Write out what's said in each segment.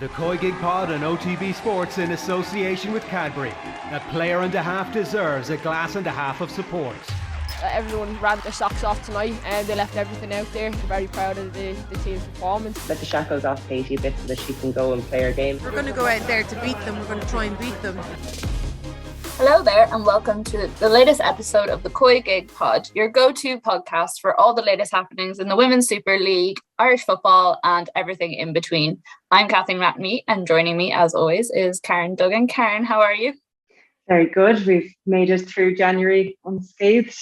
The COYGIG Pod and OTB Sports in association with Cadbury. A player and a half deserves a glass and a half of support. Everyone ran their socks off tonight and they left everything out there. They're very proud of the team's performance. Let the shackles off Katie a bit so that she can go and play her game. We're going to go out there to beat them. We're going to try and beat them. Hello there and welcome to the latest episode of the COYGIG Pod, your go-to podcast for all the latest happenings in the Women's Super League, Irish football and everything in between. I'm Kathleen McNamee and joining me as always is Karen Duggan. Karen, how are you? Very good. We've made it through January unscathed.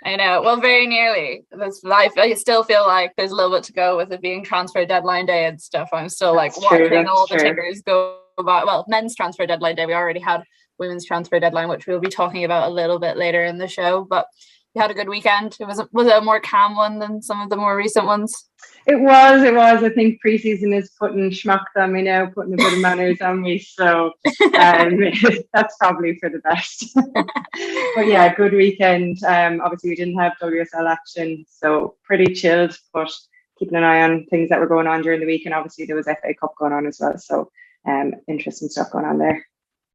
I know, well, very nearly. I still feel like there's a little bit to go with it being transfer deadline day and stuff. I'm still watching all the tickers go by. Well, men's transfer deadline day, we already had women's transfer deadline, which we'll be talking about a little bit later in the show. But we had a good weekend. Was it a more calm one than some of the more recent ones? It was. I think pre-season is putting schmuck on me now, putting a bit of manners on me. So that's probably for the best. But yeah, good weekend. Obviously, we didn't have WSL action, so pretty chilled, but keeping an eye on things that were going on during the week. And obviously, there was FA Cup going on as well. So interesting stuff going on there.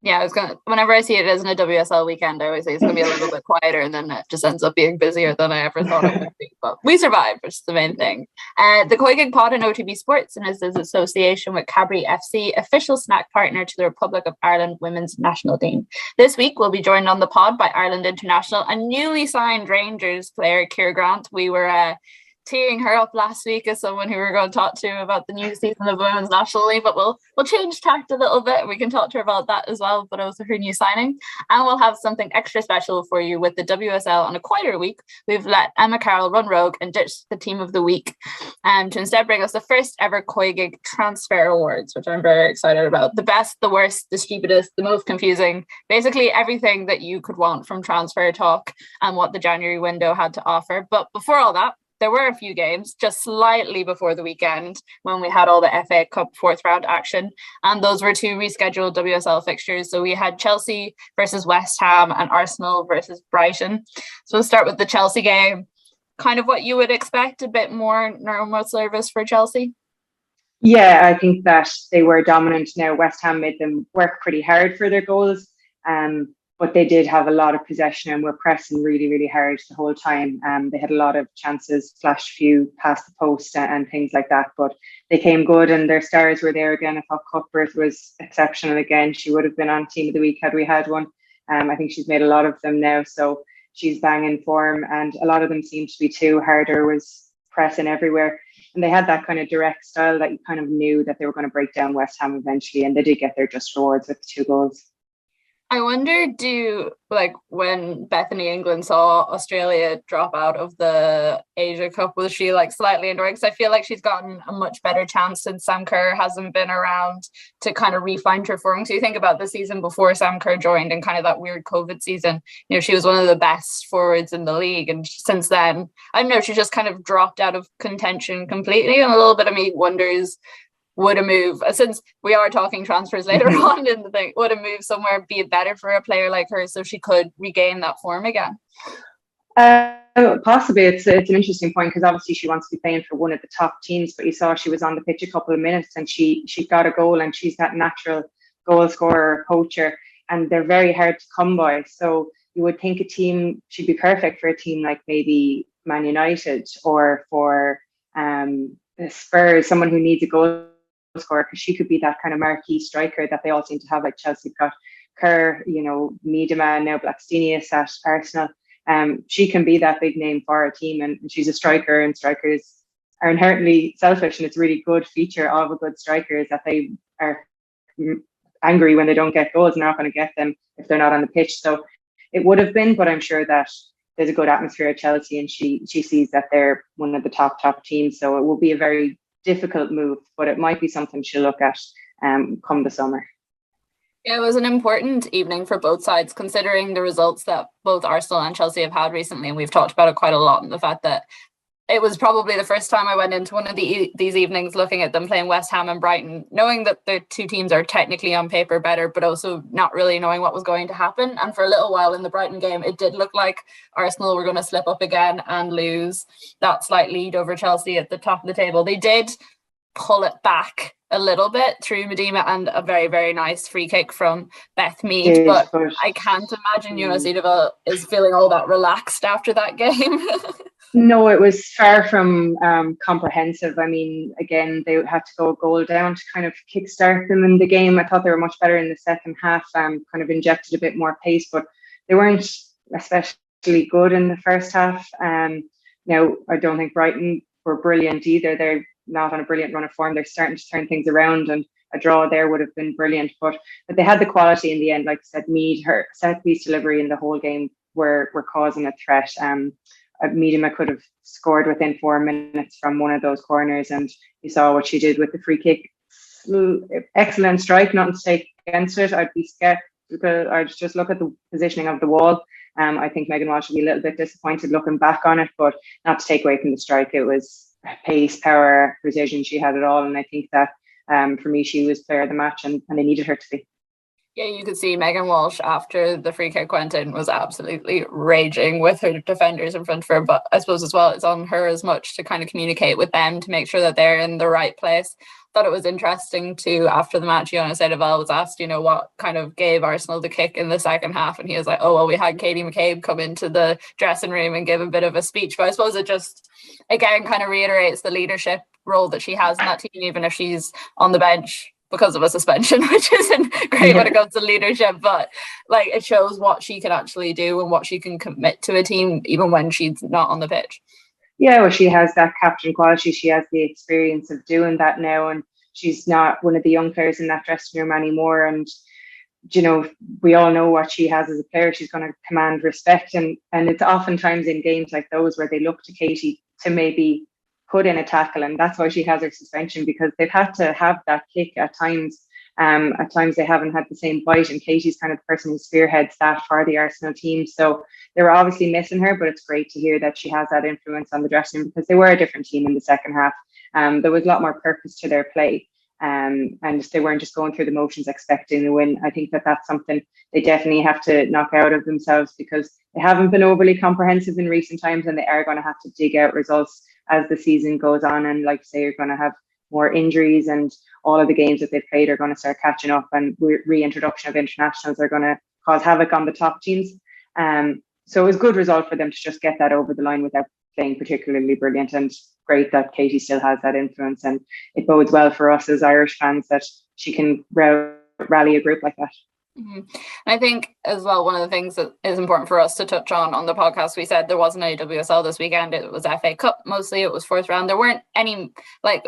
Yeah, whenever I see it as a WSL weekend, I always say it's going to be a little bit quieter, and then it just ends up being busier than I ever thought it would be. But we survived, which is the main thing. The COYGIG Pod and OTB Sports, in its association with Cadbury FC, official snack partner to the Republic of Ireland women's national team. This week, we'll be joined on the pod by Ireland international and newly signed Rangers player Ciara Grant. We were teeing her up last week as someone who we're going to talk to about the new season of Women's National League, but we'll change tact a little bit. We can talk to her about that as well, but also her new signing. And we'll have something extra special for you with the WSL on a quieter week. We've let Emma Carroll run rogue and ditch the team of the week to instead bring us the first ever COYGIG Transfer Awards, which I'm very excited about. The best, the worst, the stupidest, the most confusing, basically everything that you could want from transfer talk and what the January window had to offer. But before all that, there were a few games just slightly before the weekend when we had all the FA Cup fourth round action, and those were two rescheduled WSL fixtures. So we had Chelsea versus West Ham and Arsenal versus Brighton. So we'll start with the Chelsea game. Kind of what you would expect, a bit more normal service for Chelsea. Yeah, I think that they were dominant. Now West Ham made them work pretty hard for their goals. But they did have a lot of possession and were pressing really, really hard the whole time. They had a lot of chances, flash few past the post and things like that. But they came good and their stars were there again. I thought Cuthbert was exceptional again. She would have been on Team of the Week had we had one. I think she's made a lot of them now. So she's bang in form. And a lot of them seemed to be too. Harder was pressing everywhere. And they had that kind of direct style that you kind of knew that they were going to break down West Ham eventually. And they did get their just rewards with the 2 goals. I wonder, when Bethany England saw Australia drop out of the Asia Cup, was she slightly annoyed? Because I feel like she's gotten a much better chance since Sam Kerr hasn't been around to kind of refine her form. So you think about the season before Sam Kerr joined and kind of that weird COVID season, she was one of the best forwards in the league. And since then, I don't know, she just kind of dropped out of contention completely. And a little bit of me wonders, would a move, since we are talking transfers later on in the thing, would a move somewhere be better for a player like her so she could regain that form again? Possibly. It's an interesting point because obviously she wants to be playing for one of the top teams, but you saw she was on the pitch a couple of minutes and she got a goal, and she's that natural goal scorer, poacher, and they're very hard to come by. So you would think she'd be perfect for a team like maybe Man United or for Spurs, someone who needs a goal scorer, because she could be that kind of marquee striker that they all seem to have. Like Chelsea got Kerr, Miedema, now Blackstenius at Arsenal. She can be that big name for our team, and she's a striker, and strikers are inherently selfish, and it's a really good feature of a good striker is that they are angry when they don't get goals and they're not going to get them if they're not on the pitch. So it would have been, but I'm sure that there's a good atmosphere at Chelsea, and she sees that they're one of the top teams. So it will be a very difficult move, but it might be something she'll look at come the summer. Yeah, it was an important evening for both sides, considering the results that both Arsenal and Chelsea have had recently. And we've talked about it quite a lot, and the fact that it was probably the first time I went into one of these evenings looking at them playing West Ham and Brighton, knowing that the two teams are technically on paper better, but also not really knowing what was going to happen. And for a little while in the Brighton game, it did look like Arsenal were going to slip up again and lose that slight lead over Chelsea at the top of the table. They did pull it back a little bit through Medina and a very, very nice free kick from Beth Mead. But I can't imagine United is feeling all that relaxed after that game. No, it was far from comprehensive. I mean, again, they had to go a goal down to kind of kickstart them in the game. I thought they were much better in the second half, kind of injected a bit more pace, but they weren't especially good in the first half. Now, I don't think Brighton were brilliant either. They're not on a brilliant run of form. They're starting to turn things around, and a draw there would have been brilliant. But they had the quality in the end. Like I said, Mead, her set piece delivery in the whole game were causing a threat. Medina could have scored within 4 minutes from one of those corners, and you saw what she did with the free kick. Excellent strike, nothing to take against it. I'd be scared because I'd just look at the positioning of the wall. I think Megan Walsh will be a little bit disappointed looking back on it, but not to take away from the strike. It was pace, power, precision. She had it all, and I think that for me, she was player of the match, and they needed her to be. Yeah, you could see Megan Walsh after the free kick went in was absolutely raging with her defenders in front of her. But I suppose as well, it's on her as much to kind of communicate with them to make sure that they're in the right place. Thought it was interesting too, after the match, Jonas Eidevall was asked, what kind of gave Arsenal the kick in the second half. And he was like, oh, well, we had Katie McCabe come into the dressing room and give a bit of a speech. But I suppose it just, again, kind of reiterates the leadership role that she has in that team, even if she's on the bench because of a suspension, which isn't great when it comes to leadership, but like it shows what she can actually do and what she can commit to a team even when she's not on the pitch. Yeah, well, she has that captain quality. She has the experience of doing that now, and she's not one of the young players in that dressing room anymore. And we all know what she has as a player. She's going to command respect, and it's oftentimes in games like those where they look to Katie to maybe put in a tackle, and that's why she has her suspension, because they've had to have that kick at times. At times they haven't had the same bite, and Katie's kind of the person who spearheads that for the Arsenal team. So they were obviously missing her, but it's great to hear that she has that influence on the dressing room, because they were a different team in the second half. There was a lot more purpose to their play, and they weren't just going through the motions expecting the win. I think that that's something they definitely have to knock out of themselves, because they haven't been overly comprehensive in recent times, and they are going to have to dig out results as the season goes on. And like I say, you're going to have more injuries, and all of the games that they've played are going to start catching up, and reintroduction of internationals are going to cause havoc on the top teams. So it was a good result for them to just get that over the line without playing particularly brilliant, and great that Katie still has that influence, and it bodes well for us as Irish fans that she can rally a group like that. Mm-hmm. And I think as well, one of the things that is important for us to touch on the podcast, we said there wasn't any WSL this weekend. It was FA Cup mostly. It was fourth round. There weren't any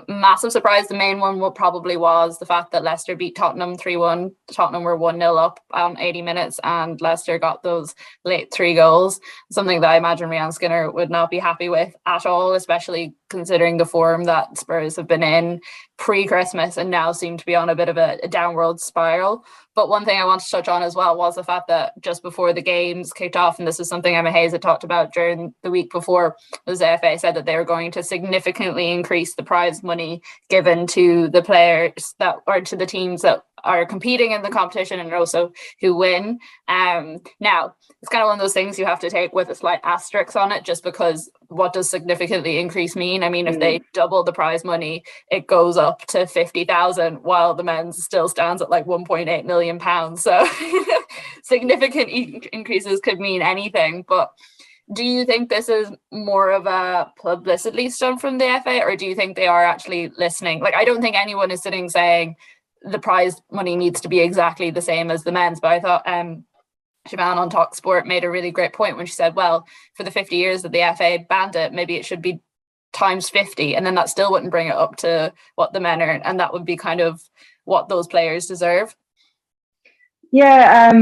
massive surprise. The main one probably was the fact that Leicester beat Tottenham 3-1. Tottenham were 1-0 up on 80 minutes, and Leicester got those late 3 goals. Something that I imagine Rhian Skinner would not be happy with at all, especially considering the form that Spurs have been in pre-Christmas and now seem to be on a bit of a downward spiral. But one thing I want to touch on as well was the fact that just before the games kicked off, and this is something Emma Hayes had talked about during the week before, the FA said that they were going to significantly increase the prize money given to the players or to the teams that are competing in the competition and also who win. Now, it's kind of one of those things you have to take with a slight asterisk on it, just because what does significantly increase mean? I mean, if they double the prize money, it goes up to 50,000, while the men's still stands at like 1.8 million pounds. So significant increases could mean anything. But do you think this is more of a publicity stunt from the FA, or do you think they are actually listening? Like, I don't think anyone is sitting saying the prize money needs to be exactly the same as the men's, but I thought Siobhan on Talk Sport made a really great point when she said, well, for the 50 years that the FA banned it, maybe it should be times 50, and then that still wouldn't bring it up to what the men earn, and that would be kind of what those players deserve. Yeah,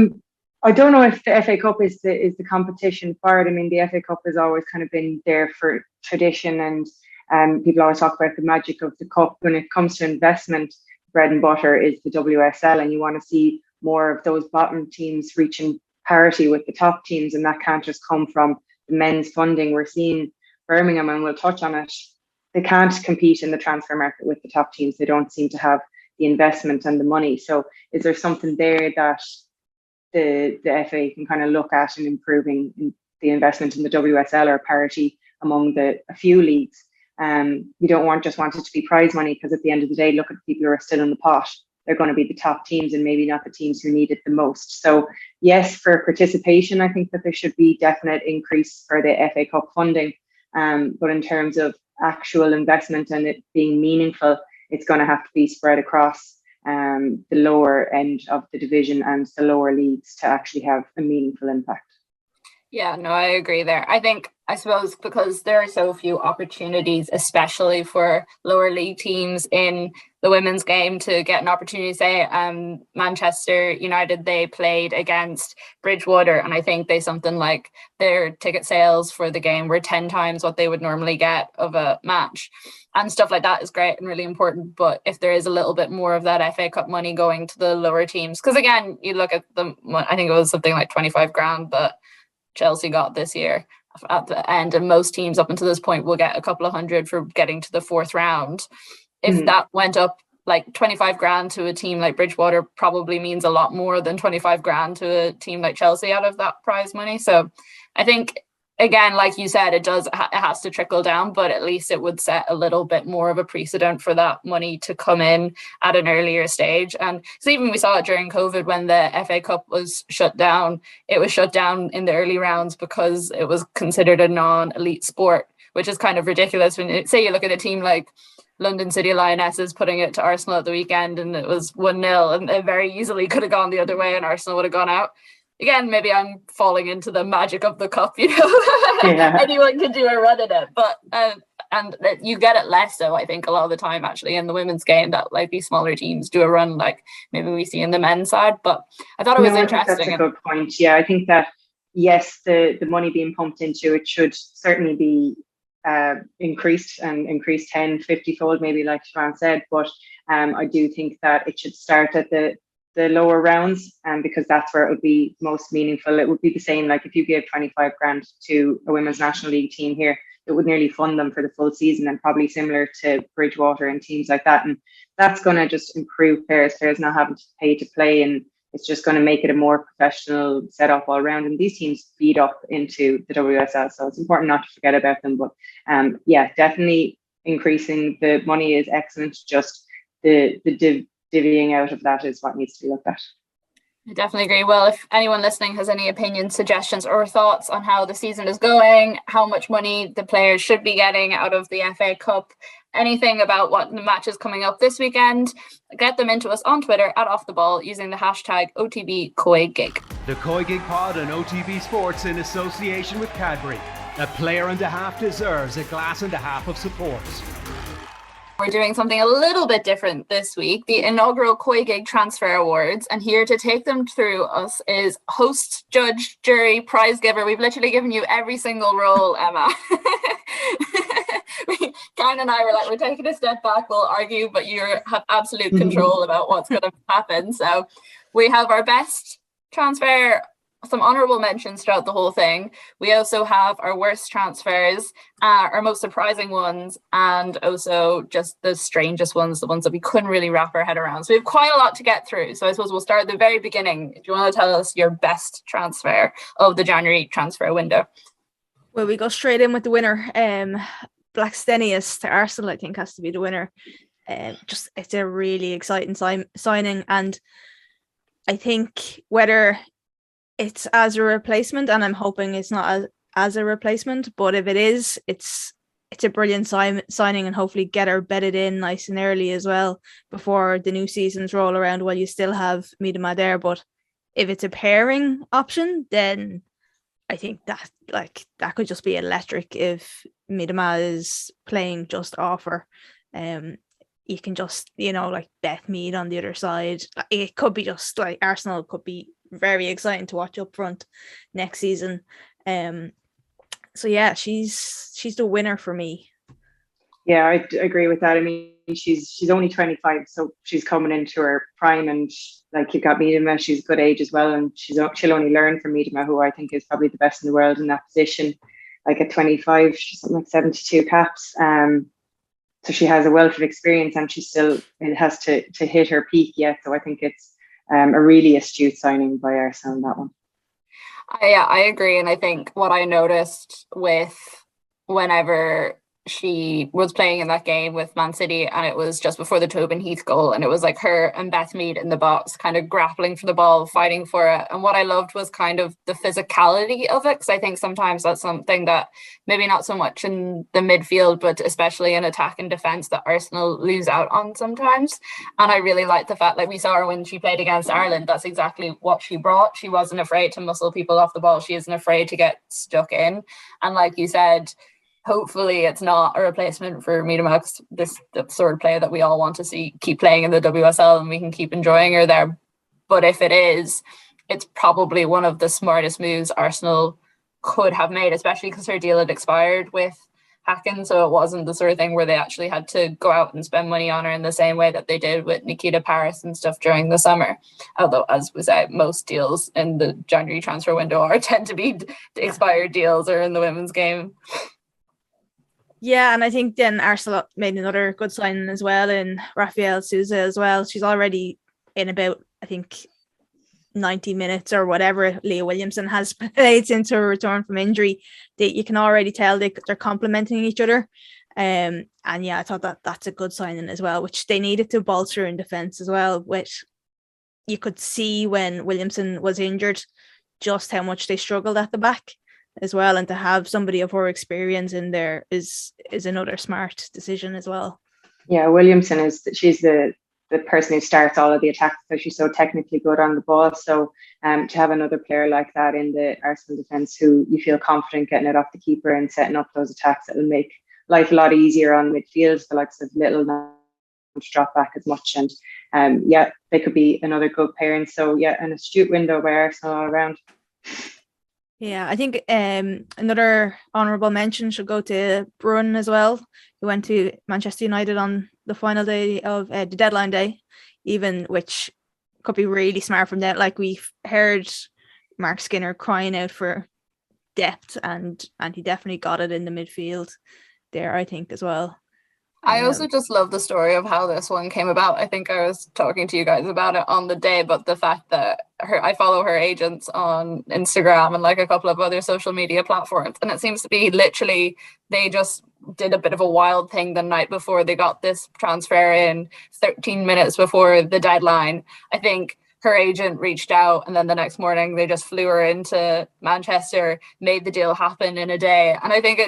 I don't know if the FA Cup is the competition for it. I mean, the FA Cup has always kind of been there for tradition, and people always talk about the magic of the cup. When it comes to investment, bread and butter is the WSL, and you want to see more of those bottom teams reaching parity with the top teams, and that can't just come from the men's funding. We're seeing Birmingham, and we'll touch on it, they can't compete in the transfer market with the top teams. They don't seem to have the investment and the money. So is there something there that the FA can kind of look at in improving the investment in the WSL or parity among a few leagues? You don't want it to be prize money, because at the end of the day, look at the people who are still in the pot. They're going to be the top teams and maybe not the teams who need it the most. So yes, for participation, I think that there should be definite increase for the FA Cup funding. But in terms of actual investment and it being meaningful, it's going to have to be spread across the lower end of the division and the lower leagues to actually have a meaningful impact. Yeah, no, I agree there. I suppose because there are so few opportunities, especially for lower league teams in the women's game, to get an opportunity. Say Manchester United, they played against Bridgewater, and I think something like their ticket sales for the game were 10 times what they would normally get of a match. And stuff like that is great and really important. But if there is a little bit more of that FA Cup money going to the lower teams, because again, you look at them, I think it was something like 25 grand that Chelsea got this year at the end, and most teams up until this point will get a couple of hundred for getting to the fourth round. If that went up, like 25 grand to a team like Bridgewater probably means a lot more than 25 grand to a team like Chelsea out of that prize money. So I think, again, like you said, it has to trickle down, but at least it would set a little bit more of a precedent for that money to come in at an earlier stage. And so even we saw it during COVID when the FA Cup was shut down. It was shut down in the early rounds because it was considered a non-elite sport, which is kind of ridiculous. When you look at a team like London City Lionesses putting it to Arsenal at the weekend and it was 1-0, and it very easily could have gone the other way and Arsenal would have gone out. Again, maybe I'm falling into the magic of the cup, Yeah. Anyone can do a run at it, but and you get it less so, I think, a lot of the time actually in the women's game, that like these smaller teams do a run like maybe we see in the men's side. But I thought it was interesting. That's a good point. Yeah, I think that yes, the money being pumped into it should certainly be increased 10, 50-fold, maybe like Siobhan said, but I do think that it should start at the lower rounds, because that's where it would be most meaningful. It would be the same, like if you give 25 grand to a women's national league team here, it would nearly fund them for the full season, and probably similar to Bridgewater and teams like that. And that's going to just improve players not having to pay to play, and it's just going to make it a more professional setup all around. And these teams feed up into the WSL, so it's important not to forget about them. But yeah, definitely increasing the money is excellent. Just the divvying out of that is what needs to be looked at. I definitely agree. Well, if anyone listening has any opinions, suggestions or thoughts on how the season is going, how much money the players should be getting out of the FA Cup, anything about what the matches coming up this weekend, get them into us on Twitter at Off The Ball using the hashtag OTB COYGIG. The COYGIG Pod and OTB Sports in association with Cadbury. A player and a half deserves a glass and a half of support. We're doing something a little bit different this week, the inaugural COYGIG Transfer Awards, and here to take them through us is host, judge, jury, prize giver. We've literally given you every single role, Emma. Karen and I were like, we're taking a step back, we'll argue, but you have absolute control about what's going to happen. So we have our best transfer, some honourable mentions throughout the whole thing. We also have our worst transfers, our most surprising ones, and also just the strangest ones, the ones that we couldn't really wrap our head around. So we have quite a lot to get through. So I suppose we'll start at the very beginning. If you want to tell us your best transfer of the January transfer window. Well, we go straight in with the winner. Blackstenius to Arsenal, I think, has to be the winner. It's a really exciting signing, and I think whether it's as a replacement, and I'm hoping it's not as a replacement, but if it is, it's a brilliant signing, and hopefully get her bedded in nice and early as well before the new seasons roll around, while you still have Miedema there. But if it's a pairing option, then I think that could just be electric. If Miedema is playing just off her, you can just, like Beth Mead on the other side. It could be just like Arsenal could be very exciting to watch up front next season. So yeah, she's the winner for me. Yeah, I agree with that. I mean, she's only 25, so she's coming into her prime, and like you got Miedema, she's a good age as well, and she'll only learn from Miedema, who I think is probably the best in the world in that position. Like at 25, she's something like 72 caps. So she has a wealth of experience, and it has to hit her peak yet. So I think it's a really astute signing by Arsenal on that one. Yeah, I agree. And I think what I noticed with whenever she was playing in that game with Man City, and it was just before the Tobin Heath goal, and it was like her and Beth Mead in the box kind of grappling for the ball, fighting for it. And what I loved was kind of the physicality of it, because I think sometimes that's something that maybe not so much in the midfield, but especially in attack and defence, that Arsenal lose out on sometimes. And I really liked the fact, like we saw her when she played against Ireland, that's exactly what she brought. She wasn't afraid to muscle people off the ball. She isn't afraid to get stuck in. And like you said, hopefully it's not a replacement for Miedema, this the sort of player that we all want to see keep playing in the WSL, and we can keep enjoying her there. But if it is, it's probably one of the smartest moves Arsenal could have made, especially because her deal had expired with Hacken, so it wasn't the sort of thing where they actually had to go out and spend money on her in the same way that they did with Nikita Paris and stuff during the summer. Although, as we said, most deals in the January transfer window tend to be expired deals or in the women's game. Yeah, and I think then Arsenal made another good signing as well in Rafael Souza as well. She's already in about, I think, 90 minutes or whatever Leah Williamson has played since her return from injury. You can already tell they're complementing each other. And yeah, I thought that's a good signing as well, which they needed to bolster in defence as well. Which you could see when Williamson was injured, just how much they struggled at the back as well, and to have somebody of her experience in there is another smart decision as well. Yeah, Williamson she's the person who starts all of the attacks, so she's so technically good on the ball. So to have another player like that in the Arsenal defence who you feel confident getting it off the keeper and setting up those attacks, that will make life a lot easier on midfield. The likes of Little not to drop back as much, and yeah, they could be another good pairing. So yeah, an astute window by Arsenal all around. Yeah, I think another honourable mention should go to Brun as well, who went to Manchester United on the final day of the deadline day, even, which could be really smart from that. Like, we've heard Mark Skinner crying out for depth, and he definitely got it in the midfield there, I think, as well. I also just love the story of how this one came about. I think I was talking to you guys about it on the day, but the fact that I follow her agents on Instagram and like a couple of other social media platforms, and it seems to be literally they just did a bit of a wild thing the night before they got this transfer in, 13 minutes before the deadline. I think her agent reached out, and then the next morning they just flew her into Manchester, made the deal happen in a day. And I think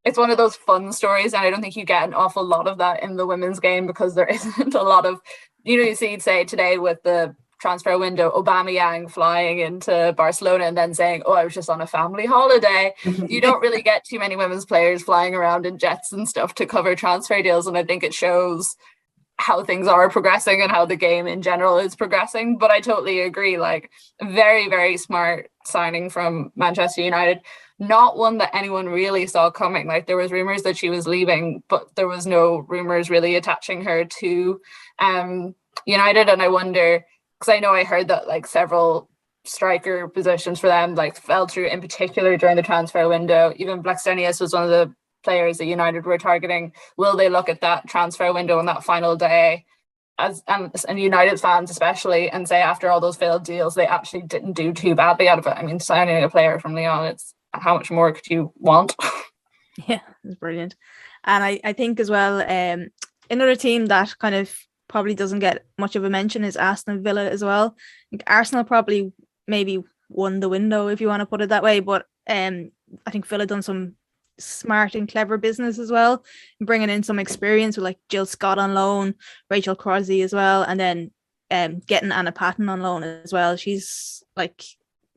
it's one of those fun stories, and I don't think you get an awful lot of that in the women's game, because there isn't a lot of, you see, say today with the transfer window, Aubameyang flying into Barcelona and then saying, oh, I was just on a family holiday. You don't really get too many women's players flying around in jets and stuff to cover transfer deals, and I think it shows how things are progressing and how the game in general is progressing. But I totally agree, like, very, very smart signing from Manchester United. Not one that anyone really saw coming. Like, there was rumours that she was leaving, but there was no rumours really attaching her to United. And I wonder, because I know I heard that like several striker positions for them like fell through, in particular during the transfer window. Even Blackstenius was one of the players that United were targeting. Will they look at that transfer window on that final day and United fans especially, and say after all those failed deals they actually didn't do too badly out of it? I mean, signing a player from Lyon, it's how much more could you want? Yeah, it's brilliant. And I think as well, another team that kind of probably doesn't get much of a mention is Aston Villa as well. I think Arsenal probably maybe won the window, if you want to put it that way, but I think Villa done some smart and clever business as well, bringing in some experience with like Jill Scott on loan, Rachel Crosby as well, and then getting Anna Patton on loan as well. She's like,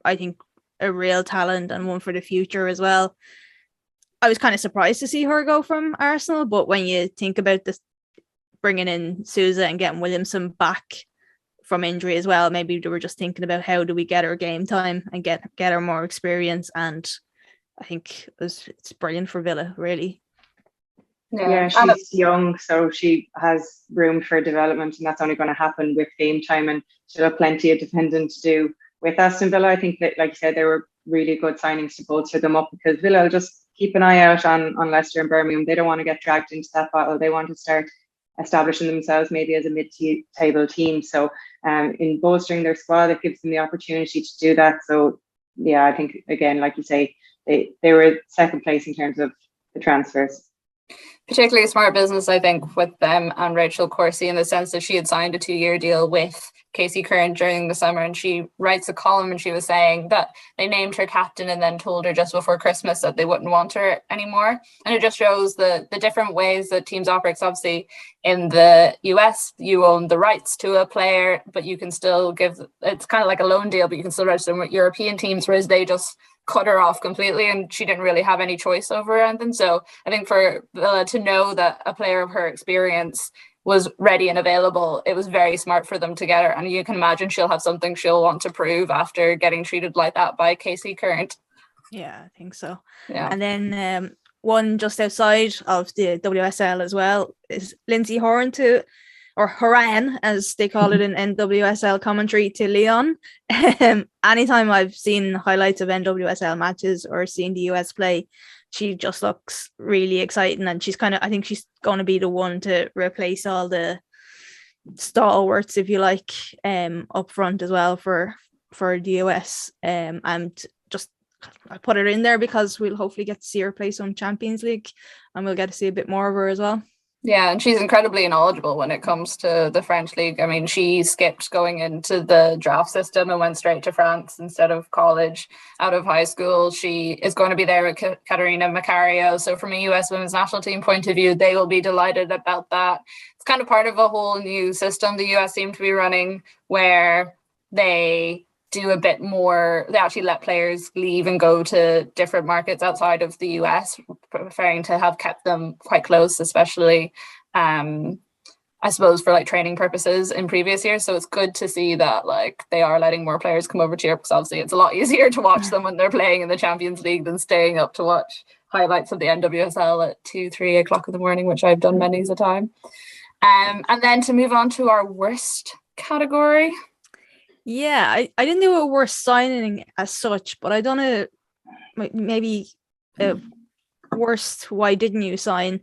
I think, a real talent and one for the future as well. I was kind of surprised to see her go from Arsenal, but when you think about this, bringing in Souza and getting Williamson back from injury as well, maybe they were just thinking about how do we get her game time and get her more experience, and I think it's brilliant for Villa, really. Yeah, she's young, so she has room for development, and that's only going to happen with game time, and she'll have plenty of defending to do. With Aston Villa, I think that, like you said, they were really good signings to bolster them up, because Villa will just keep an eye out on Leicester and Birmingham. They don't want to get dragged into that battle. They want to start establishing themselves maybe as a mid-table team. So in bolstering their squad, it gives them the opportunity to do that. So yeah, I think, again, like you say, they were second place in terms of the transfers. Particularly smart business, I think, with them and Rachel Corsie, in the sense that she had signed a 2-year deal with Casey Curran during the summer, and she writes a column and she was saying that they named her captain and then told her just before Christmas that they wouldn't want her anymore. And it just shows the different ways that teams operate. Obviously, in the US, you own the rights to a player, but you can still it's kind of like a loan deal, but you can still register them with European teams, whereas they just cut her off completely and she didn't really have any choice over anything. So I think for Villa to know that a player of her experience was ready and available, it was very smart for them to get her. And you can imagine she'll have something she'll want to prove after getting treated like that by Casey Curran. Yeah, I think so. Yeah. And then one just outside of the WSL as well is Lindsay Horan or Horan, as they call it in NWSL commentary, to Leon. Anytime I've seen highlights of NWSL matches or seen the US play, she just looks really exciting, and I think she's going to be the one to replace all the stalwarts, if you like, up front as well for the US. And just I put her in there because we'll hopefully get to see her play some Champions League, and we'll get to see a bit more of her as well. Yeah, and she's incredibly knowledgeable when it comes to the French league. I mean, she skipped going into the draft system and went straight to France instead of college out of high school. She is going to be there with Katerina Macario. So from a US women's national team point of view, they will be delighted about that. It's kind of part of a whole new system the US seem to be running, where they do a bit more. They actually let players leave and go to different markets outside of the US, preferring to have kept them quite close, especially I suppose for like training purposes in previous years. So it's good to see that like they are letting more players come over to Europe, because obviously it's a lot easier to watch them when they're playing in the Champions League than staying up to watch highlights of the NWSL at 2-3 o'clock in the morning, which I've done many a time. And then to move on to our worst category. Yeah, I didn't do a worst signing as such, but I done a maybe a worst why didn't you sign.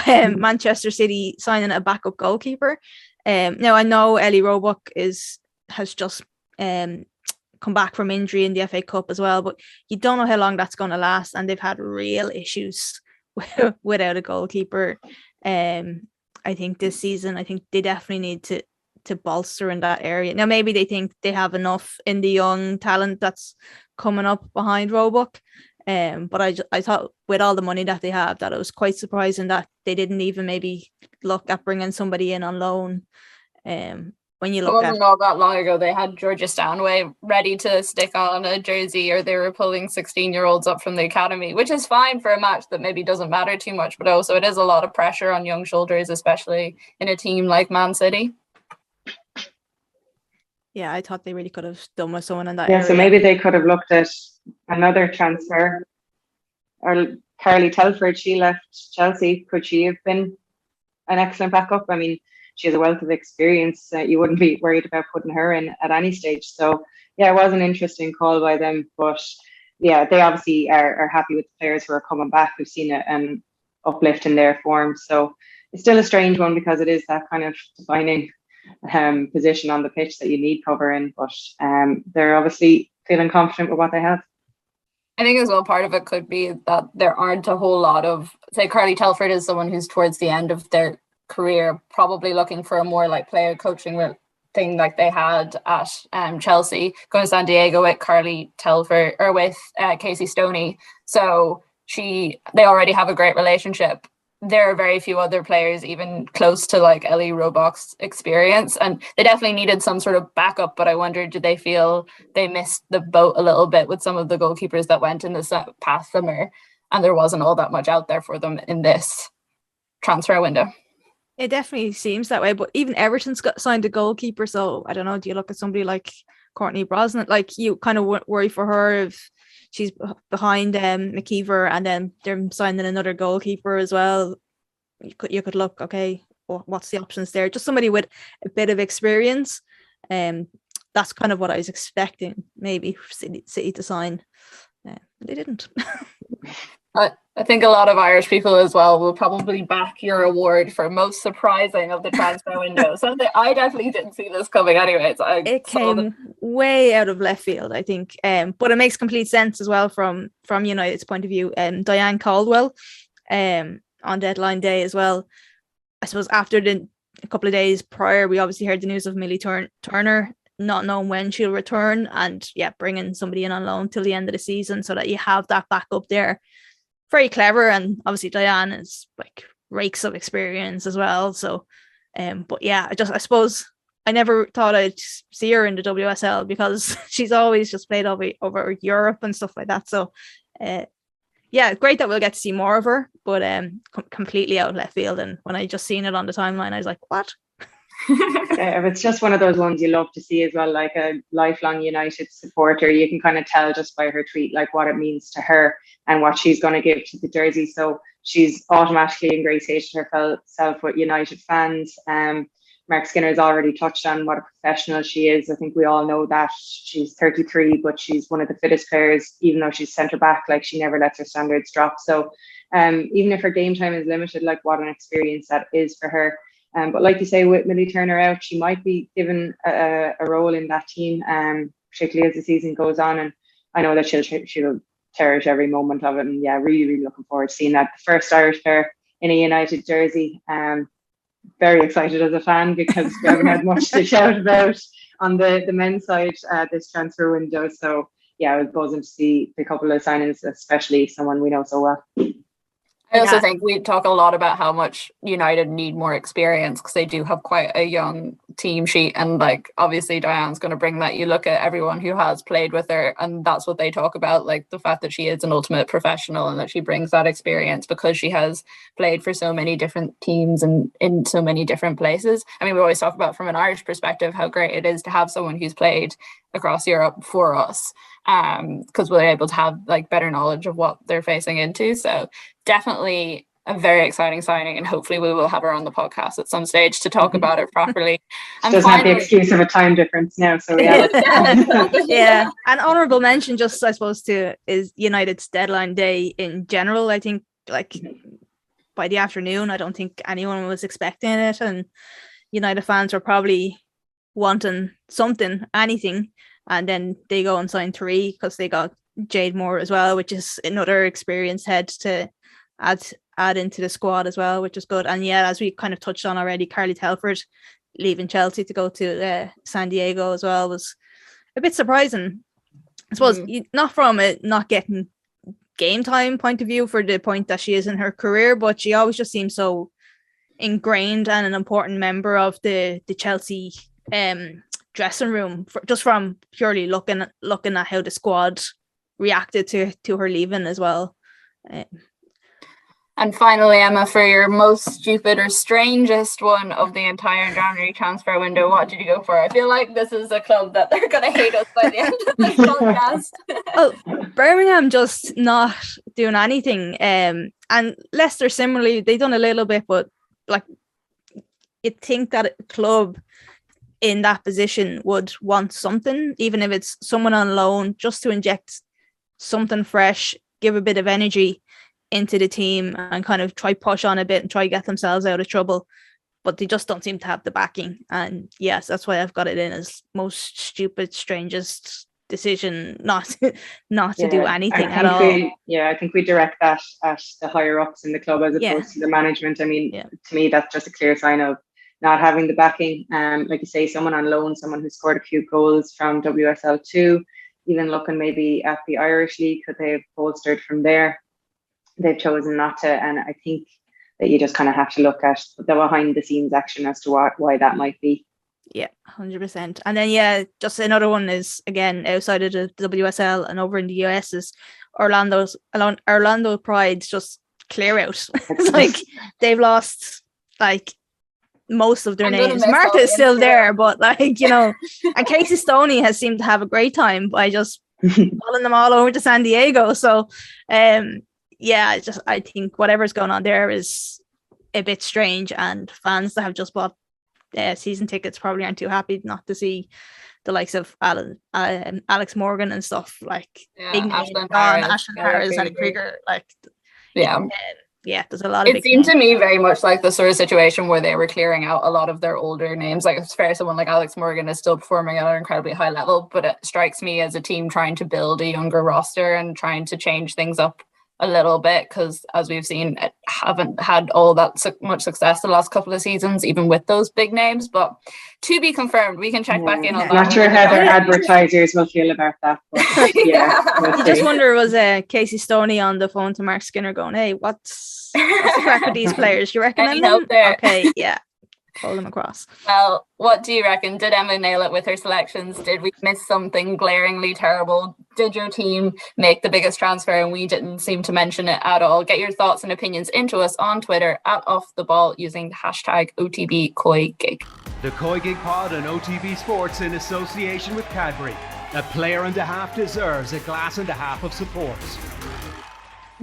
Manchester City signing a backup goalkeeper. Now I know Ellie Roebuck has just come back from injury in the FA Cup as well, but you don't know how long that's going to last, and they've had real issues without a goalkeeper. I think this season, I think they definitely need to bolster in that area. Now, maybe they think they have enough in the young talent that's coming up behind Roebuck. But I thought with all the money that they have, that it was quite surprising that they didn't even maybe look at bringing somebody in on loan. When you look at not that long ago, they had Georgia Stanway ready to stick on a jersey, or they were pulling 16-year-olds up from the academy, which is fine for a match that maybe doesn't matter too much, but also it is a lot of pressure on young shoulders, especially in a team like Man City. Yeah, I thought they really could have done with someone in that area. So maybe they could have looked at another transfer. Or Carly Telford, she left Chelsea. Could she have been an excellent backup? I mean, she has a wealth of experience. You wouldn't be worried about putting her in at any stage. So, yeah, it was an interesting call by them. But, yeah, they obviously are happy with the players who are coming back. We've seen an uplift in their form. So it's still a strange one, because it is that kind of defining position on the pitch that you need cover in, but they're obviously feeling confident with what they have. I think as well, part of it could be that there aren't a whole lot of, say, Carly Telford is someone who's towards the end of their career, probably looking for a more like player coaching thing like they had at Chelsea, going to San Diego with Carly Telford or with Casey Stoney. So they already have a great relationship. There are very few other players even close to like Ellie Roebuck's experience, and they definitely needed some sort of backup. But I wonder, did they feel they missed the boat a little bit with some of the goalkeepers that went in this past summer, and there wasn't all that much out there for them in this transfer window? It definitely seems that way, but even Everton's signed a goalkeeper, so I don't know, do you look at somebody like Courtney Brosnan, like you kind of worry for her if she's behind McKeever, and then they're signing another goalkeeper as well. You could look, okay, what's the options there? Just somebody with a bit of experience. That's kind of what I was expecting, maybe City to sign. They didn't. I think a lot of Irish people as well will probably back your award for most surprising of the transfer window. Something I definitely didn't see this coming anyway. It came way out of left field, I think. But it makes complete sense as well from United's point of view. Diane Caldwell, I on deadline day as well. I suppose after a couple of days prior, we obviously heard the news of Millie Turner not knowing when she'll return, and bringing somebody in on loan till the end of the season so that you have that backup there. Very clever, and obviously Diane is like rakes of experience as well. So, but yeah, I suppose I never thought I'd see her in the WSL because she's always just played over Europe and stuff like that. So, great that we'll get to see more of her, but completely out of left field. And when I just seen it on the timeline, I was like, what? It's just one of those ones you love to see as well, like a lifelong United supporter. You can kind of tell just by her tweet like what it means to her and what she's going to give to the jersey. So she's automatically ingratiated herself with United fans. Mark Skinner has already touched on what a professional she is. I think we all know that. She's 33, but she's one of the fittest players, even though she's centre back. Like, she never lets her standards drop. So even if her game time is limited, like, what an experience that is for her. But like you say, with Millie Turner out, she might be given a role in that team, particularly as the season goes on. And I know that she'll cherish every moment of it. And yeah, really, really looking forward to seeing that. The first Irish player in a United jersey. Very excited as a fan because we haven't had much to shout about on the men's side this transfer window. So yeah, I was buzzing to see a couple of signings, especially someone we know so well. I also think we talk a lot about how much United need more experience because they do have quite a young team sheet, and like obviously Diane's going to bring that. You look at everyone who has played with her, and that's what they talk about, like the fact that she is an ultimate professional and that she brings that experience because she has played for so many different teams and in so many different places. I mean, we always talk about from an Irish perspective how great it is to have someone who's played across Europe for us, because we're able to have like better knowledge of what they're facing into. So definitely a very exciting signing, and hopefully we will have her on the podcast at some stage to talk about it properly. And doesn't have the excuse of a time difference now, so yeah. An honourable mention, just I suppose, is United's deadline day in general. I think like by the afternoon, I don't think anyone was expecting it, and United fans were probably wanting anything, and then they go and sign 3 because they got Jade Moore as well, which is another experienced head to add into the squad as well, which is good. And yeah, as we kind of touched on already, Carly Telford leaving Chelsea to go to San Diego as well was a bit surprising, I suppose. Not from a not getting game time point of view for the point that she is in her career, but she always just seems so ingrained and an important member of the Chelsea dressing room, just from purely looking at how the squad reacted to her leaving as well. And finally, Emma, for your most stupid or strangest one of the entire January transfer window, what did you go for? I feel like this is a club that they're going to hate us by the end of this podcast. Well, Birmingham just not doing anything. And Leicester similarly, they done a little bit, but like you'd think that a club in that position would want something, even if it's someone on loan, just to inject something fresh, give a bit of energy into the team and kind of try push on a bit and try get themselves out of trouble. But they just don't seem to have the backing. And yes, that's why I've got it in as most stupid, strangest decision not to do anything at all. I think we direct that at the higher ups in the club as opposed to the management. I mean, to me, that's just a clear sign of not having the backing. Like you say, someone on loan, someone who scored a few goals from WSL2, even looking maybe at the Irish League, could they have bolstered from there? They've chosen not to, and I think that you just kind of have to look at the behind the scenes action as to why that might be. Yeah, 100%. And then just another one is, again, outside of the WSL and over in the US, is Orlando Pride's just clear out. It's like they've lost like most of their names. Martha's still there, but like, and Casey Stoney has seemed to have a great time by just pulling them all over to San Diego. So I think whatever's going on there is a bit strange, and fans that have just bought season tickets probably aren't too happy not to see the likes of Alex Morgan and stuff like Ashlyn Harris and Krieger. Like, there's a lot of. It seemed to me very much like the sort of situation where they were clearing out a lot of their older names. Like, it's fair, someone like Alex Morgan is still performing at an incredibly high level, but it strikes me as a team trying to build a younger roster and trying to change things up a little bit, because as we've seen, it haven't had all that much success the last couple of seasons, even with those big names. But to be confirmed, we can check back in on that. Not sure how their advertisers will feel about that. But You just wonder, was Casey Stoney on the phone to Mark Skinner going, hey, what's the crack with these players? You recommend them? Okay, yeah. Pull them across. Well, what do you reckon? Did Emma nail it with her selections? Did we miss something glaringly terrible? Did your team make the biggest transfer and we didn't seem to mention it at all? Get your thoughts and opinions into us on Twitter at @offtheball using the hashtag OTB COYGIG. The COYGIG Pod and OTB Sports in association with Cadbury. A player and a half deserves a glass and a half of support.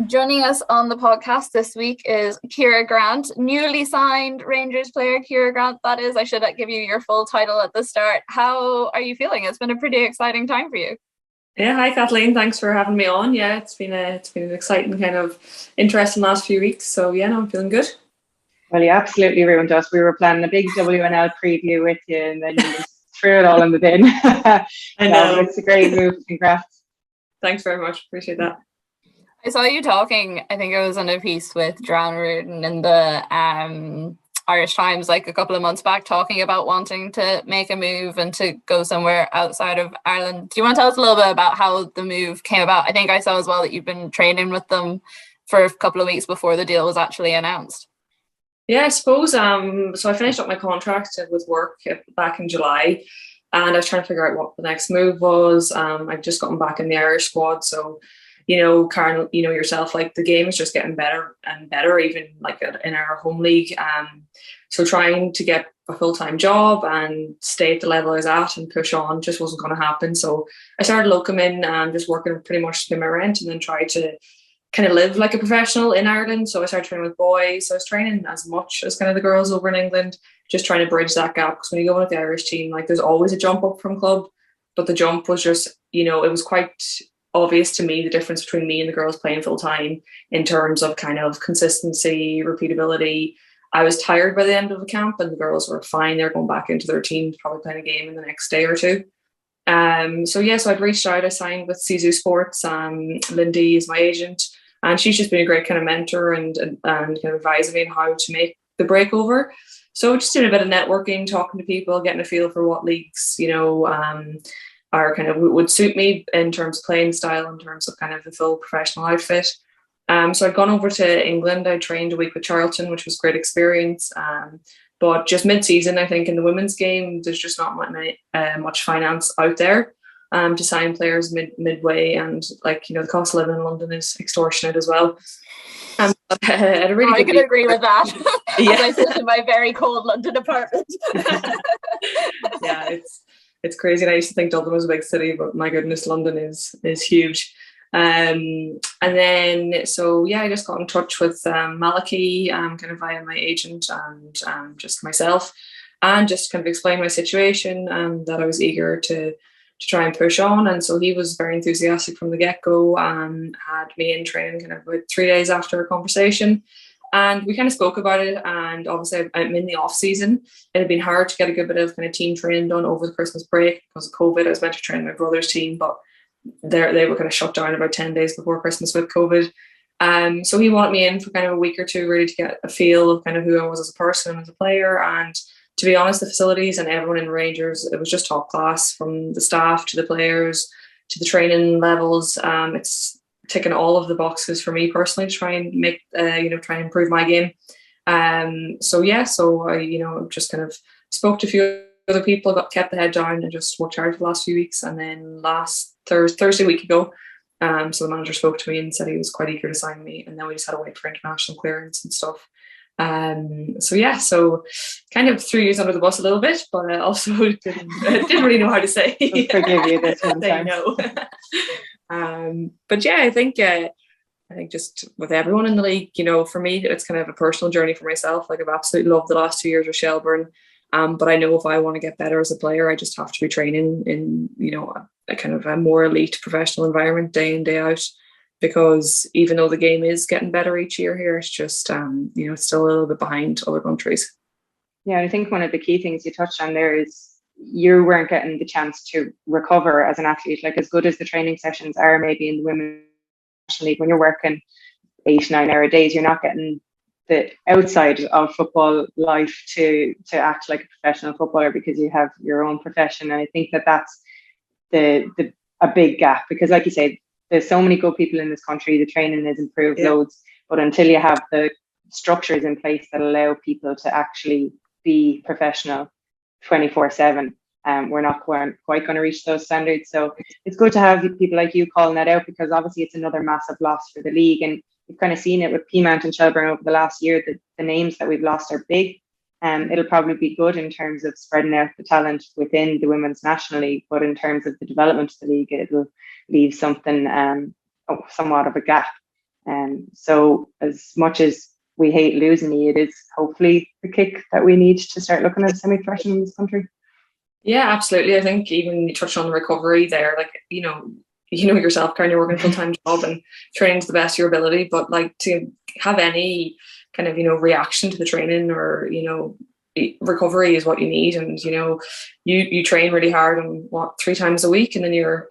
Joining us on the podcast this week is Ciara Grant, newly signed Rangers player. Ciara Grant, that is. I should give you your full title at the start. How are you feeling? It's been a pretty exciting time for you. Yeah, hi Kathleen. Thanks for having me on. Yeah, it's been an exciting kind of interesting last few weeks. So yeah, no, I'm feeling good. Well, you absolutely ruined us. We were planning a big WNL preview with you, and then you just threw it all in the bin. I know. It's a great move. Congrats. Thanks very much. Appreciate that. I saw you talking, I think it was on a piece with Joanne Rudin in the Irish Times like a couple of months back, talking about wanting to make a move and to go somewhere outside of Ireland. Do you want to tell us a little bit about how the move came about? I think I saw as well that you've been training with them for a couple of weeks before the deal was actually announced. Yeah, I suppose. So I finished up my contract with work back in July, and I was trying to figure out what the next move was. I've just gotten back in the Irish squad, so Karen, yourself, like the game is just getting better and better, even like in our home league. So trying to get a full-time job and stay at the level I was at and push on just wasn't going to happen. So I started locuming and just working pretty much to pay my rent, and then tried to kind of live like a professional in Ireland. So I started training with boys. So I was training as much as kind of the girls over in England, just trying to bridge that gap. Because when you go with the Irish team, like there's always a jump up from club, but the jump was just, it was quite obvious to me the difference between me and the girls playing full time in terms of kind of consistency, repeatability. I was tired by the end of the camp, and the girls were fine. They're going back into their teams, probably playing a game in the next day or two. So I'd reached out. I signed with COYGIG Sports. Lindy is my agent, and she's just been a great kind of mentor and kind of advising me on how to make the breakover. So just did a bit of networking, talking to people, getting a feel for what leagues, are kind of would suit me in terms of playing style, in terms of kind of the full professional outfit. So I'd gone over to England. I trained a week with Charlton, which was a great experience. But just mid-season, I think in the women's game, there's just not much finance out there to sign players midway, and the cost of living in London is extortionate as well. I can agree with that. Yeah. As I sit in my very cold London apartment. Yeah, it's crazy. And I used to think Dublin was a big city, but my goodness, London is huge. And then, I just got in touch with Malachy, kind of via my agent and just myself, and just kind of explained my situation and that I was eager to try and push on. And so he was very enthusiastic from the get-go and had me in training kind of about 3 days after our conversation. And we kind of spoke about it, and obviously I'm in the off season. It had been hard to get a good bit of kind of team training done over the Christmas break because of COVID. I was meant to train my brother's team, but they were kind of shut down about 10 days before Christmas with COVID. So he wanted me in for kind of a week or two, really to get a feel of kind of who I was as a person and as a player. And to be honest, the facilities and everyone in Rangers, it was just top class, from the staff to the players to the training levels. It's ticking all of the boxes for me personally to try and make, try and improve my game. So I, just kind of spoke to a few other people, kept the head down and just worked hard for the last few weeks. And then last Thursday, a week ago, so the manager spoke to me and said he was quite eager to sign me. And then we just had to wait for international clearance and stuff. So kind of threw you under the bus a little bit, but also didn't really know how to say. I'll forgive you this one time. No. But yeah, I think just with everyone in the league, for me, it's kind of a personal journey for myself. Like, I've absolutely loved the last 2 years with Shelburne. But I know if I want to get better as a player, I just have to be training in, a kind of a more elite professional environment day in, day out. Because even though the game is getting better each year here, it's just, it's still a little bit behind other countries. Yeah, I think one of the key things you touched on there is you weren't getting the chance to recover as an athlete. Like, as good as the training sessions are maybe in the women's League, when you're working 8-9 hour days, you're not getting the outside of football life to act like a professional footballer, because you have your own profession. And I think that's a big gap, because like you say, there's so many good people in this country, the training has improved loads, but until you have the structures in place that allow people to actually be professional 24/7, we're not quite going to reach those standards. So it's good to have people like you calling that out, because obviously it's another massive loss for the league. And we've kind of seen it with Peamount and Shelburne over the last year, that the names that we've lost are big. It'll probably be good in terms of spreading out the talent within the Women's National League, but in terms of the development of the league, it'll leave something, somewhat of a gap. So as much as we hate losing you, it is hopefully the kick that we need to start looking at semi-professional in this country. Yeah, absolutely. I think even you touched on the recovery there, like, you know yourself, Karen, you're working a full-time job and training to the best of your ability, but like to have any kind of, reaction to the training or, recovery is what you need. And, you train really hard and 3 times a week, and then you're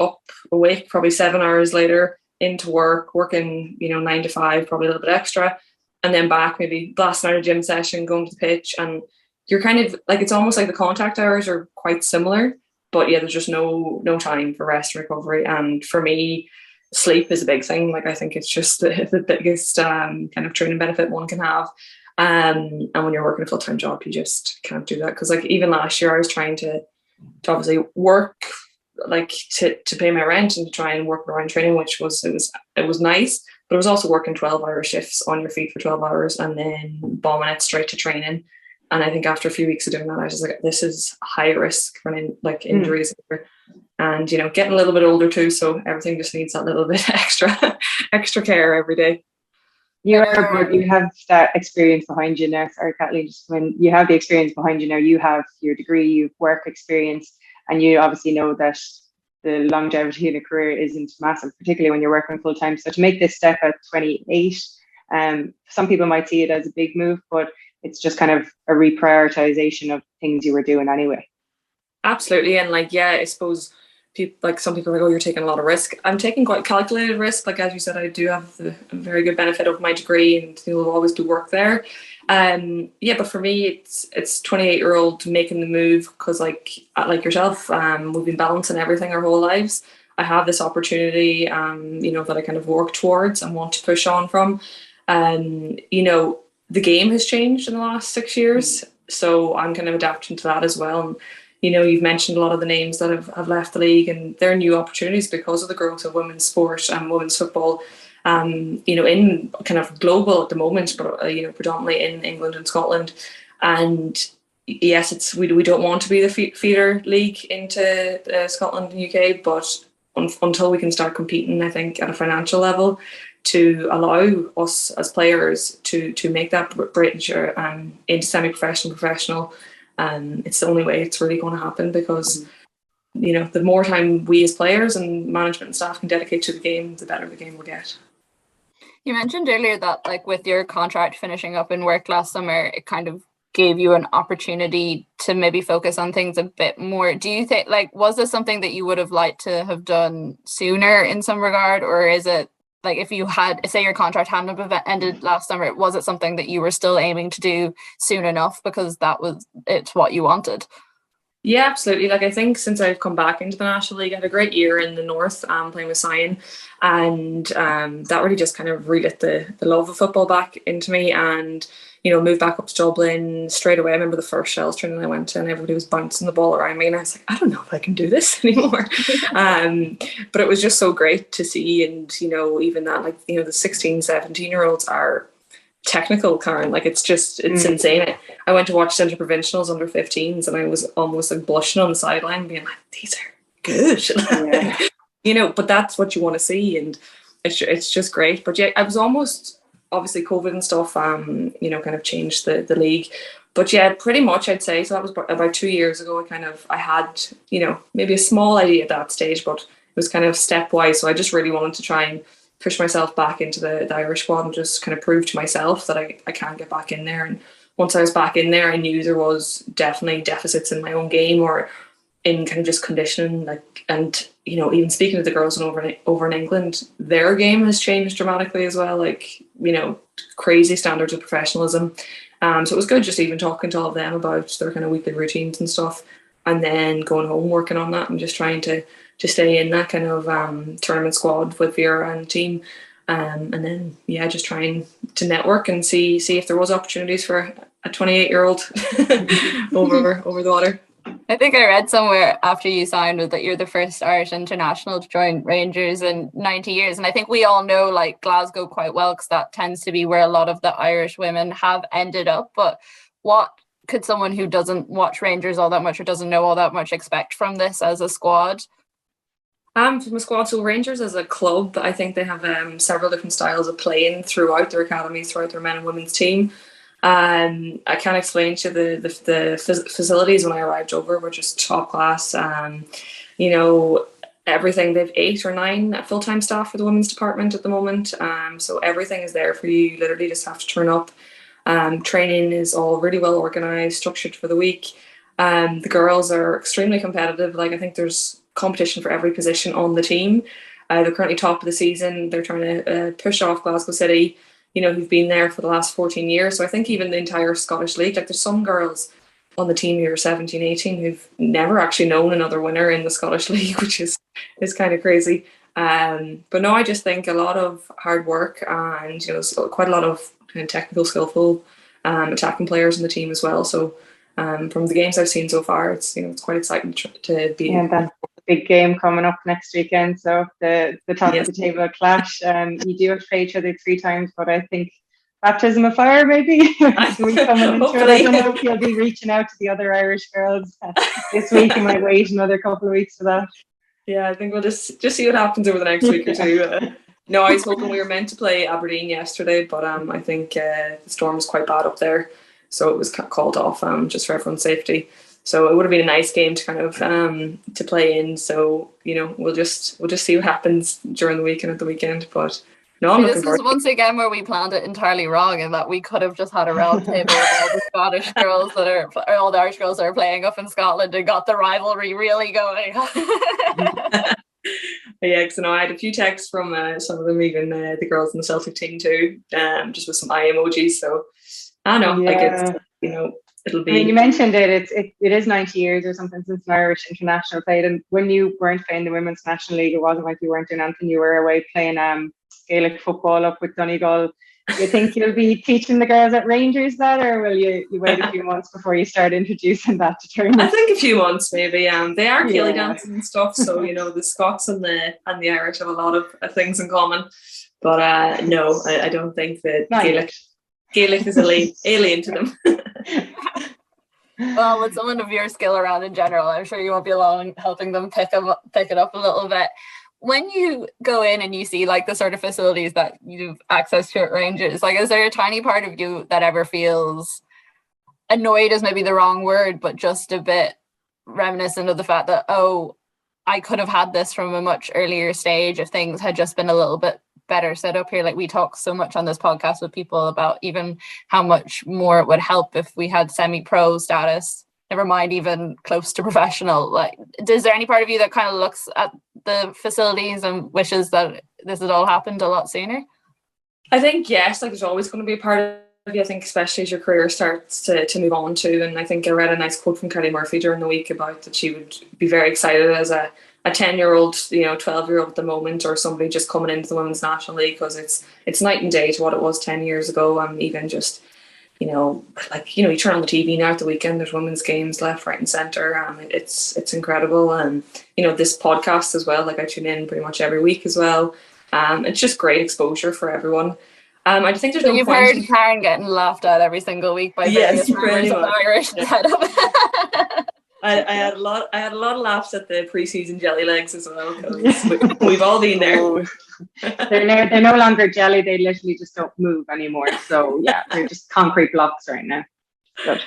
awake probably 7 hours later into working, 9 to 5, probably a little bit extra, and then back maybe blasting out a gym session, going to the pitch, and you're kind of like, it's almost like the contact hours are quite similar, but yeah, there's just no time for rest and recovery. And for me, sleep is a big thing. Like, I think it's just the biggest kind of training benefit one can have. And when you're working a full-time job, you just can't do that. Because like even last year, I was trying to obviously work, like to pay my rent and to try and work around training, which was nice. But it was also working 12-hour shifts on your feet for 12 hours and then bombing it straight to training. And I think after a few weeks of doing that, I was just like, this is high risk for injuries. And, getting a little bit older too. So everything just needs that little bit extra care every day. You have that experience behind you now. Sorry, Kathleen, just when you have the experience behind you now, you have your degree, you've work experience, and you obviously know that the longevity in a career isn't massive, particularly when you're working full time. So to make this step at 28, some people might see it as a big move, but it's just kind of a reprioritization of things you were doing anyway. Absolutely. And I suppose some people are like, oh, you're taking a lot of risk. I'm taking quite calculated risk. Like, as you said, I do have the very good benefit of my degree and you'll always do work there. But for me, it's 28-year-old making the move, because like yourself, we've been balancing everything our whole lives. I have this opportunity, that I kind of work towards and want to push on from. The game has changed in the last 6 years, so I'm kind of adapting to that as well. And, you've mentioned a lot of the names that have left the league, and they're new opportunities because of the growth of women's sport and women's football, in kind of global at the moment, but, predominantly in England and Scotland. And yes, we don't want to be the feeder league into Scotland and UK, but until we can start competing, I think, at a financial level, to allow us as players to make that bridge into semi-professional, professional, it's the only way it's really going to happen, because the more time we as players and management and staff can dedicate to the game, the better the game will get. You mentioned earlier that with your contract finishing up in work last summer, it kind of gave you an opportunity to maybe focus on things a bit more. Do you think, was this something that you would have liked to have done sooner in some regard, or is it if you had, say your contract hadn't ended last summer, was it something that you were still aiming to do soon enough because it's what you wanted? Yeah, absolutely. I think since I've come back into the National League, I had a great year in the North, playing with Sion, and that really just kind of relit the love of football back into me, and moved back up to Dublin straight away. I remember the first Shels training I went to, and everybody was bouncing the ball around me, and I was like, I don't know if I can do this anymore. But it was just so great to see, and even that, the 16, 17-year-olds are technical, Karen. It's insane. I went to watch Centre Provincials under 15s, and I was almost blushing on the sideline, being like, these are good. Yeah. But that's what you want to see, and it's just great. But yeah, I was almost, obviously COVID and stuff, kind of changed the league. But yeah, pretty much I'd say, so that was about 2 years ago, I had, maybe a small idea at that stage, but it was kind of stepwise. So I just really wanted to try and push myself back into the Irish squad and just kind of prove to myself that I can get back in there. And once I was back in there, I knew there was definitely deficits in my own game, or in kind of just conditioning, like, and even speaking to the girls over in England, their game has changed dramatically as well, like, crazy standards of professionalism. So it was good just even talking to all of them about their kind of weekly routines and stuff, and then going home working on that and just trying to stay in that kind of tournament squad with Vera and team, and then just trying to network and see if there was opportunities for a 28-year-old over the water. I think I read somewhere after you signed that you're the first Irish international to join Rangers in 90 years. And I think we all know like Glasgow quite well, because that tends to be where a lot of the Irish women have ended up. But what could someone who doesn't watch Rangers all that much or doesn't know all that much expect from this as a squad? From a squad, so Rangers as a club, I think they have several different styles of playing throughout their academies, throughout their men and women's team. I can't explain to the facilities when I arrived over were just top class. Everything. They've 8 or 9 full-time staff for the women's department at the moment. So everything is there for you. You literally just have to turn up. Training is all really well organised, structured for the week. The girls are extremely competitive. Like, I think there's competition for every position on the team. They're currently top of the season. They're trying to push off Glasgow City, who've been there for the last 14 years. So I think even the entire Scottish League, like there's some girls on the team who are 17, 18 who've never actually known another winner in the Scottish League, which is kind of crazy. But no, I just think a lot of hard work and quite a lot of kind of technical, skillful attacking players in the team as well. So from the games I've seen so far, it's quite exciting to be. Yeah, that's a big game coming up next weekend. So the top of the table clash. You do have to play each other 3 times, but I think baptism of fire maybe. I don't know if you'll be reaching out to the other Irish girls this week. You might wait another couple of weeks for that. Yeah, I think we'll just see what happens over the next week or two. No, I was hoping we were meant to play Aberdeen yesterday, but I think the storm was quite bad up there, so it was called off just for everyone's safety. So it would have been a nice game to kind of to play in. So we'll just see what happens during the week and at the weekend. But no, I'm looking forward. This is once again where we planned it entirely wrong, and that we could have just had a round table with all the Scottish girls all the Irish girls that are playing up in Scotland and got the rivalry really going. Yeah, because I had a few texts from some of them, even the girls in the Celtic team too, just with some eye emojis. So I don't know, it's it'll be. You mentioned it. It is 90 years or something since an Irish international played, and when you weren't playing the Women's National League, it wasn't like you weren't doing anything. You were away playing Gaelic football up with Donegal. You think you'll be teaching the girls at Rangers that, or will you wait a few months before you start introducing that to tournaments? I think a few months maybe. They are Gaelic dancing and stuff, so the Scots and the Irish have a lot of things in common. But no, I don't think that Gaelic is alien to them. Well, with someone of your skill around in general, I'm sure you won't be alone helping them pick it up a little bit. When you go in and you see like the sort of facilities that you've access to at Rangers, like, is there a tiny part of you that ever feels annoyed is maybe the wrong word, but just a bit reminiscent of the fact that, oh, I could have had this from a much earlier stage if things had just been a little bit better set up here? Like, we talk so much on this podcast with people about even how much more it would help if we had semi-pro status, never mind even close to professional. Like, is there any part of you that kind of looks at the facilities and wishes that this had all happened a lot sooner? I think yes, like there's always going to be a part of you, I think, especially as your career starts to move on to. And I think I read a nice quote from Kelly Murphy during the week about that she would be very excited as a 10-year-old, 12-year-old at the moment, or somebody just coming into the Women's National League, because it's night and day to what it was 10 years ago. Even just you turn on the TV now at the weekend, there's women's games left, right and centre. It's incredible. And this podcast as well, like I tune in pretty much every week as well. It's just great exposure for everyone. I think there's no you've point. Heard Karen getting laughed at every single week by various rumours of Irish. I had a lot of laughs at the pre-season jelly legs as well, because we've all been there. They're no longer jelly, they literally just don't move anymore. So yeah, they're just concrete blocks right now. Good.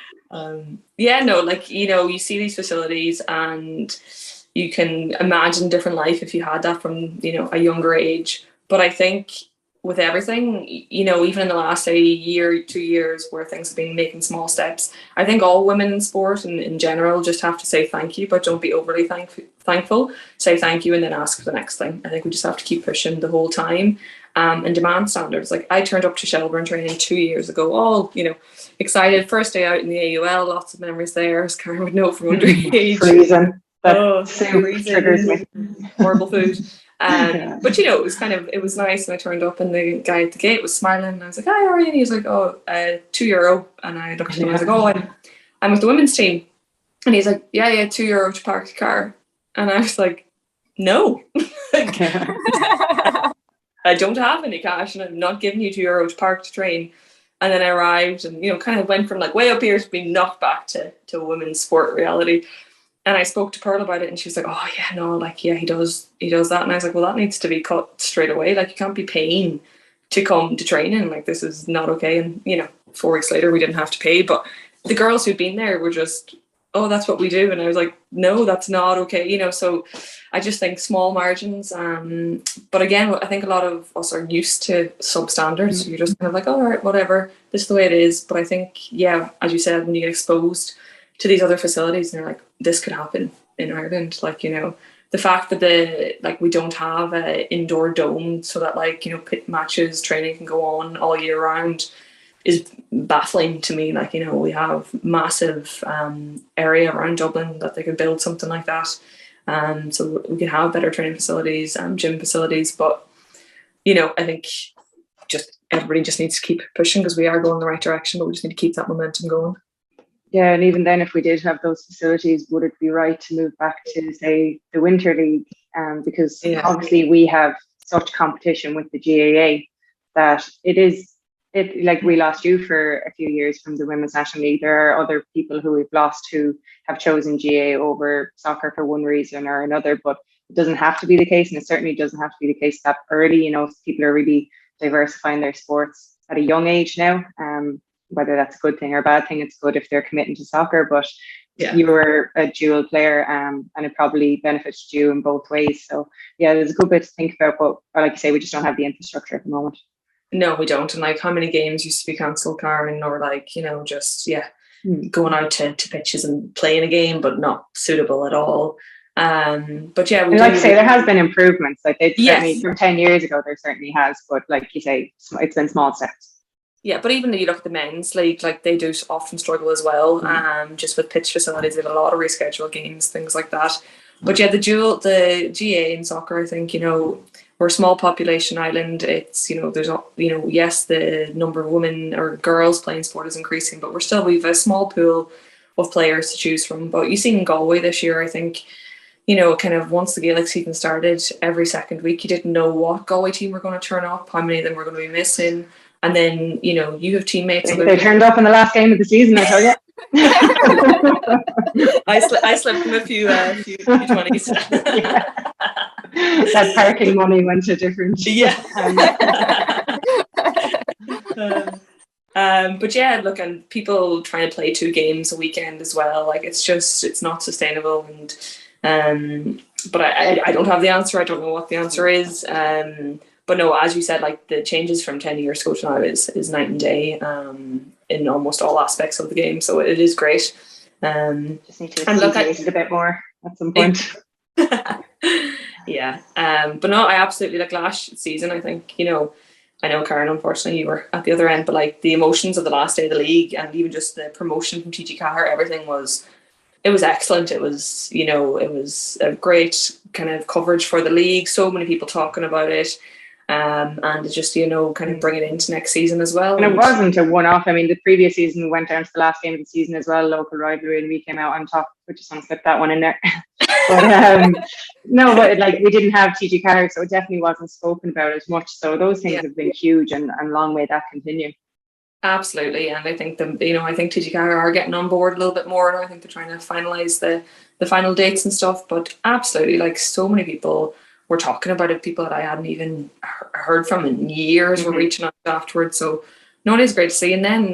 You see these facilities and you can imagine different life if you had that from a younger age. But I think with everything, even in the last, say, year, 2 years, where things have been making small steps, I think all women in sport and in general just have to say thank you, but don't be overly thankful. Say thank you and then ask for the next thing. I think we just have to keep pushing the whole time, and demand standards. Like, I turned up to Shelburne training 2 years ago, all, excited. First day out in the AUL, lots of memories there, as Karen would know from underage. Freezing. Freezing. Triggers me. Horrible food. But it was nice, and I turned up and the guy at the gate was smiling, and I was like, hi, how are you? And he was like, €2. And I looked at him and I was like, I'm with the women's team. And he's like, yeah, €2 to park the car. And I was like, no. I don't have any cash, and I'm not giving you €2 to park the train. And then I arrived and, kind of went from like way up here to being knocked back to women's sport reality. And I spoke to Pearl about it, and she was like, oh yeah, no, like, yeah, he does that. And I was like, well, that needs to be cut straight away. Like, you can't be paying to come to training. Like, this is not okay. And 4 weeks later we didn't have to pay, but the girls who'd been there were just, oh, that's what we do. And I was like, no, that's not okay. So I just think small margins. But again, I think a lot of us are used to substandards. So you're just kind of like, all right, whatever, this is the way it is. But I think, yeah, as you said, when you get exposed to these other facilities and you're like, this could happen in Ireland. Like, the fact that we don't have an indoor dome so that pit matches, training can go on all year round is baffling to me. Like, we have massive area around Dublin that they could build something like that. So we could have better training facilities and gym facilities. But, I think everybody just needs to keep pushing, because we are going in the right direction, but we just need to keep that momentum going. Yeah, and even then, if we did have those facilities, would it be right to move back to, say, the Winter League? Because obviously we have such competition with the GAA that we lost you for a few years from the Women's National League. There are other people who we've lost who have chosen GAA over soccer for one reason or another, but it doesn't have to be the case, and it certainly doesn't have to be the case that early. People are really diversifying their sports at a young age now. Whether that's a good thing or a bad thing, it's good if they're committing to soccer. But you were a dual player, and it probably benefited you in both ways. So yeah, there's a good bit to think about. But like you say, we just don't have the infrastructure at the moment. No, we don't. And how many games used to be cancelled, Karen, or going out to pitches and playing a game, but not suitable at all. But yeah, like you say, there has been improvements. Certainly from 10 years ago, there certainly has. But like you say, it's been small steps. Yeah, but even if you look at the men's league, they do often struggle as well. Just with pitch facilities, they have a lot of rescheduled games, things like that. But yeah, the GA in soccer, I think, we're a small population island. It's, there's, yes, the number of women or girls playing sport is increasing, but we've a small pool of players to choose from. But you see in Galway this year, I think, kind of once the Gaelic season started, every second week, you didn't know what Galway team were going to turn up, how many of them were going to be missing. And then, you have teammates. They turned up in the last game of the season, I tell you. I slipped them a few 20s. That parking money went to different. Yeah. But yeah, look, and people trying to play 2 games a weekend as well. It's not sustainable. And but I don't have the answer. I don't know what the answer is. But no, as you said, the changes from 10 years ago to now is night and day in almost all aspects of the game. So it is great. Just need to look at it a bit more at some point. Yeah. But no, I absolutely, last season, I think, I know, Karen, unfortunately you were at the other end, but the emotions of the last day of the league and even just the promotion from TG Cahir, everything was excellent. It was, it was a great kind of coverage for the league. So many people talking about it. And just, kind of bring it into next season as well. And it wasn't a one-off. I mean, the previous season we went down to the last game of the season as well, local rivalry, and we came out on top. We just want to slip that one in there. But we didn't have TG Cahir, so it definitely wasn't spoken about as much. So those things have been huge, and long may that continue. Absolutely, and I think I think TG Cahir are getting on board a little bit more, and I think they're trying to finalise the final dates and stuff. But absolutely, so many people were talking about it, people that I hadn't even heard from in years were reaching out afterwards. So no, it is great to see. And then,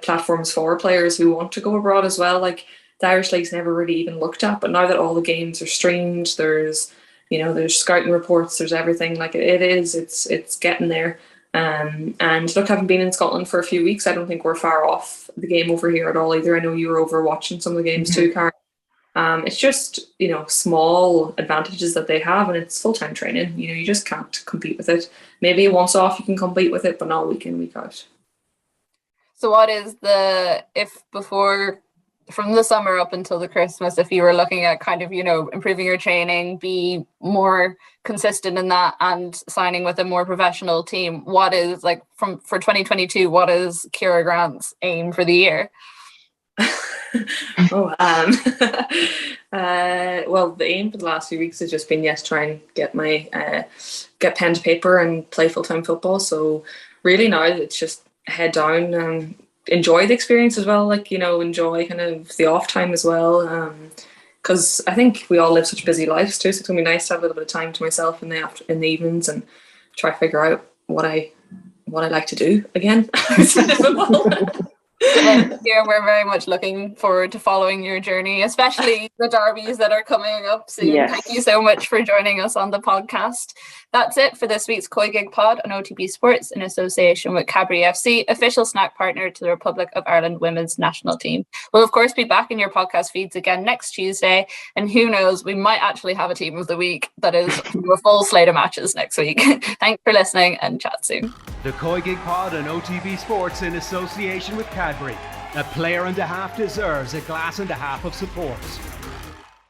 platforms for players who want to go abroad as well. The Irish League's never really even looked at, but now that all the games are streamed, there's, there's scouting reports, there's everything. Like it's getting there. And look, having been in Scotland for a few weeks, I don't think we're far off the game over here at all either. I know you were over watching some of the games too, Kyra. It's just, small advantages that they have, and it's full-time training. You just can't compete with it. Maybe once off you can compete with it, but not week in, week out. So what is from the summer up until the Christmas, if you were looking at kind of, improving your training, be more consistent in that and signing with a more professional team, what is for 2022, what is Ciara Grant's aim for the year? Well, the aim for the last few weeks has just been, try and get pen to paper and play full-time football. So really now it's just head down and enjoy the experience as well, enjoy kind of the off time as well, because I think we all live such busy lives too, so it's gonna be nice to have a little bit of time to myself in the evenings and try to figure out what I like to do again. Well, yeah, we're very much looking forward to following your journey, especially the derbies that are coming up soon. Yes. Thank you so much for joining us on the podcast. That's it for this week's COYGIG Pod on OTB Sports in association with Cadbury FC, official snack partner to the Republic of Ireland women's national team. We'll of course be back in your podcast feeds again next Tuesday, and who knows, we might actually have a team of the week that is a full slate of matches next week. Thanks for listening and chat soon. The COYGIG Pod on OTB Sports in association with Cadbury. A player and a half deserves a glass and a half of support.